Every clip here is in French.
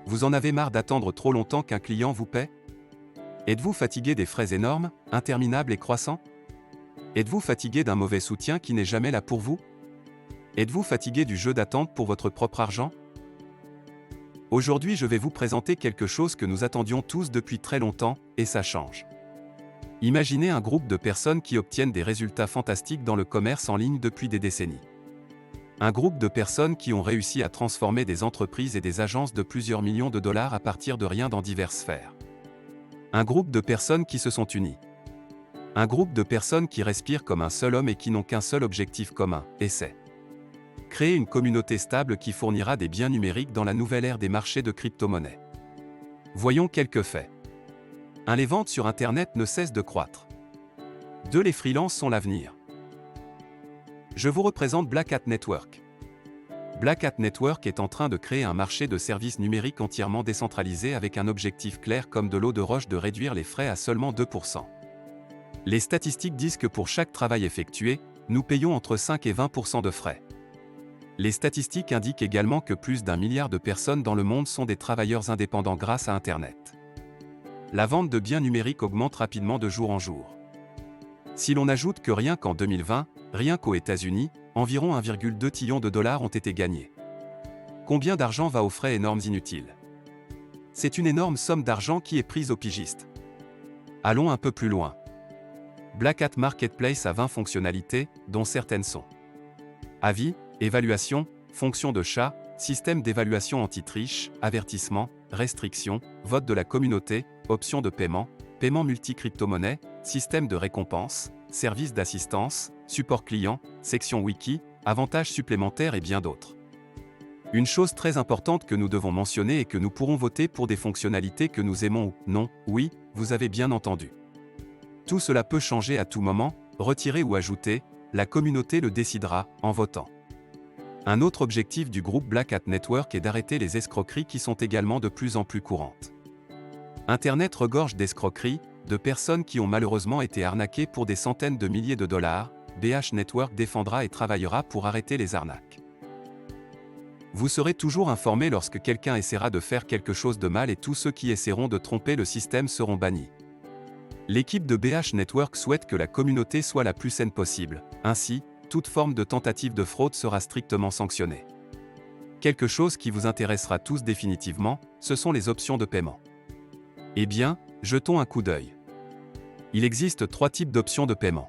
Vous en avez marre d'attendre trop longtemps qu'un client vous paie? Êtes-vous fatigué des frais énormes, interminables et croissants? Êtes-vous fatigué d'un mauvais soutien qui n'est jamais là pour vous? Êtes-vous fatigué du jeu d'attente pour votre propre argent? Aujourd'hui, je vais vous présenter quelque chose que nous attendions tous depuis très longtemps, et ça change. Imaginez un groupe de personnes qui obtiennent des résultats fantastiques dans le commerce en ligne depuis des décennies. Un groupe de personnes qui ont réussi à transformer des entreprises et des agences de plusieurs millions de dollars à partir de rien dans diverses sphères. Un groupe de personnes qui se sont unies. Un groupe de personnes qui respirent comme un seul homme et qui n'ont qu'un seul objectif commun, et c'est créer une communauté stable qui fournira des biens numériques dans la nouvelle ère des marchés de crypto-monnaies. Voyons quelques faits. 1. Les ventes sur Internet ne cessent de croître. 2. Les freelances sont l'avenir. Je vous représente Black Hat Network. Black Hat Network est en train de créer un marché de services numériques entièrement décentralisé avec un objectif clair comme de l'eau de roche de réduire les frais à seulement 2%. Les statistiques disent que pour chaque travail effectué, nous payons entre 5 et 20% de frais. Les statistiques indiquent également que plus d'1 milliard de personnes dans le monde sont des travailleurs indépendants grâce à Internet. La vente de biens numériques augmente rapidement de jour en jour. Si l'on ajoute que rien qu'en 2020, rien qu'aux États-Unis, environ 1,2 trillion de dollars ont été gagnés. Combien d'argent va aux frais énormes inutiles? C'est une énorme somme d'argent qui est prise aux pigistes. Allons un peu plus loin. Black Hat Marketplace a 20 fonctionnalités, dont certaines sont avis, évaluation, fonction de chat, système d'évaluation anti-triche, avertissement, restrictions, vote de la communauté, options de paiement, paiement multi-crypto-monnaie, système de récompense, service d'assistance, support client, section wiki, avantages supplémentaires et bien d'autres. Une chose très importante que nous devons mentionner est que nous pourrons voter pour des fonctionnalités que nous aimons ou non, oui, vous avez bien entendu. Tout cela peut changer à tout moment, retirer ou ajouter, la communauté le décidera, en votant. Un autre objectif du groupe Black Hat Network est d'arrêter les escroqueries qui sont également de plus en plus courantes. Internet regorge d'escroqueries, de personnes qui ont malheureusement été arnaquées pour des centaines de milliers de dollars. BH Network défendra et travaillera pour arrêter les arnaques. Vous serez toujours informé lorsque quelqu'un essaiera de faire quelque chose de mal et tous ceux qui essaieront de tromper le système seront bannis. L'équipe de BH Network souhaite que la communauté soit la plus saine possible, ainsi, toute forme de tentative de fraude sera strictement sanctionnée. Quelque chose qui vous intéressera tous définitivement, ce sont les options de paiement. Eh bien, jetons un coup d'œil. Il existe 3 types d'options de paiement.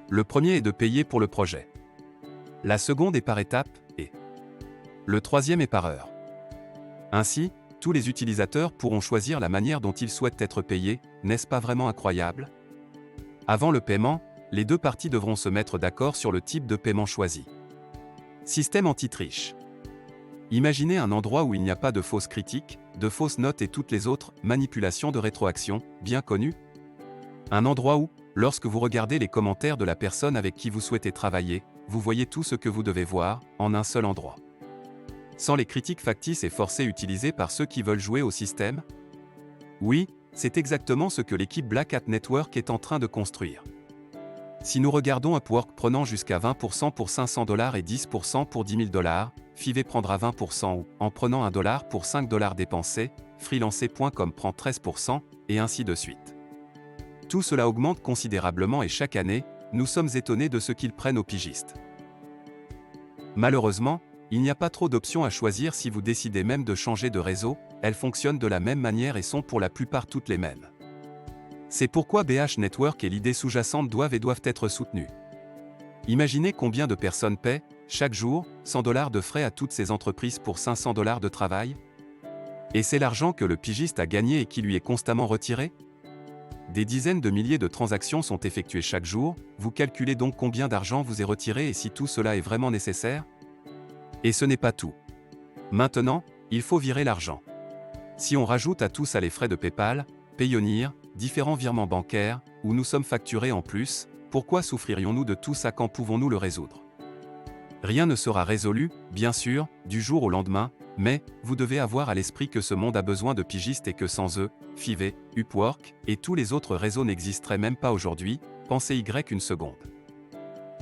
Le premier est de payer pour le projet. La seconde est par étape, et le troisième est par heure. Ainsi, tous les utilisateurs pourront choisir la manière dont ils souhaitent être payés, n'est-ce pas vraiment incroyable? Avant le paiement, les deux parties devront se mettre d'accord sur le type de paiement choisi. Système anti-triche. Imaginez un endroit où il n'y a pas de fausses critiques, de fausses notes et toutes les autres manipulations de rétroaction, bien connues. Un endroit où, lorsque vous regardez les commentaires de la personne avec qui vous souhaitez travailler, vous voyez tout ce que vous devez voir, en un seul endroit. Sans les critiques factices et forcées utilisées par ceux qui veulent jouer au système? Oui, c'est exactement ce que l'équipe Black Hat Network est en train de construire. Si nous regardons Upwork prenant jusqu'à 20% pour 500 dollars et 10% pour 10 000 dollars, Fiverr prendra 20% ou, en prenant $1 pour 5 dollars dépensés, freelancer.com prend 13%, et ainsi de suite. Tout cela augmente considérablement et chaque année, nous sommes étonnés de ce qu'ils prennent aux pigistes. Malheureusement, il n'y a pas trop d'options à choisir si vous décidez même de changer de réseau, elles fonctionnent de la même manière et sont pour la plupart toutes les mêmes. C'est pourquoi BH Network et l'idée sous-jacente doivent être soutenues. Imaginez combien de personnes paient, chaque jour, 100 dollars de frais à toutes ces entreprises pour 500 dollars de travail? Et c'est l'argent que le pigiste a gagné et qui lui est constamment retiré? Des dizaines de milliers de transactions sont effectuées chaque jour, vous calculez donc combien d'argent vous est retiré et si tout cela est vraiment nécessaire? Et ce n'est pas tout. Maintenant, il faut virer l'argent. Si on rajoute à tout ça les frais de PayPal, Payoneer, différents virements bancaires, où nous sommes facturés en plus, pourquoi souffririons-nous de tout ça quand pouvons-nous le résoudre? Rien ne sera résolu, bien sûr, du jour au lendemain, mais vous devez avoir à l'esprit que ce monde a besoin de pigistes et que sans eux, Fiverr, Upwork et tous les autres réseaux n'existeraient même pas aujourd'hui, pensez une seconde.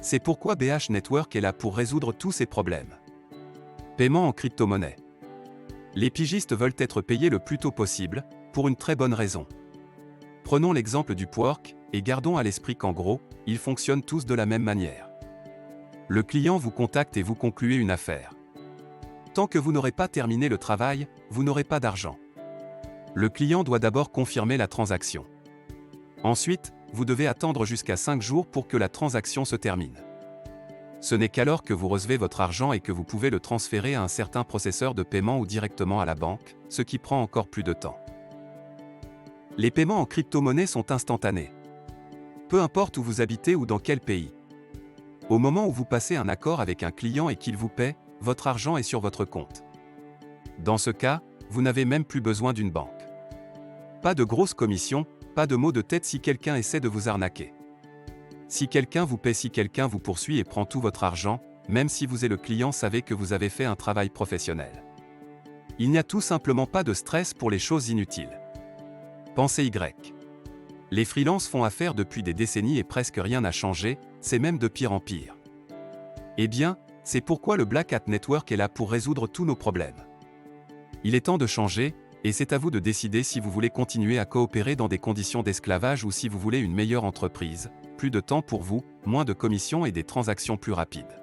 C'est pourquoi BH Network est là pour résoudre tous ces problèmes. Paiement en crypto-monnaie. Les pigistes veulent être payés le plus tôt possible, pour une très bonne raison. Prenons l'exemple du Upwork, et gardons à l'esprit qu'en gros, ils fonctionnent tous de la même manière. Le client vous contacte et vous concluez une affaire. Tant que vous n'aurez pas terminé le travail, vous n'aurez pas d'argent. Le client doit d'abord confirmer la transaction. Ensuite, vous devez attendre jusqu'à 5 jours pour que la transaction se termine. Ce n'est qu'alors que vous recevez votre argent et que vous pouvez le transférer à un certain processeur de paiement ou directement à la banque, ce qui prend encore plus de temps. Les paiements en crypto-monnaie sont instantanés. Peu importe où vous habitez ou dans quel pays. Au moment où vous passez un accord avec un client et qu'il vous paie, votre argent est sur votre compte. Dans ce cas, vous n'avez même plus besoin d'une banque. Pas de grosses commissions, pas de maux de tête si quelqu'un essaie de vous arnaquer. Si quelqu'un vous paie, si quelqu'un vous poursuit et prend tout votre argent, même si vous et le client savez que vous avez fait un travail professionnel. Il n'y a tout simplement pas de stress pour les choses inutiles. Pensez Y. Les freelances font affaire depuis des décennies et presque rien n'a changé, c'est même de pire en pire. Eh bien, c'est pourquoi le Black Hat Network est là pour résoudre tous nos problèmes. Il est temps de changer, et c'est à vous de décider si vous voulez continuer à coopérer dans des conditions d'esclavage ou si vous voulez une meilleure entreprise, plus de temps pour vous, moins de commissions et des transactions plus rapides.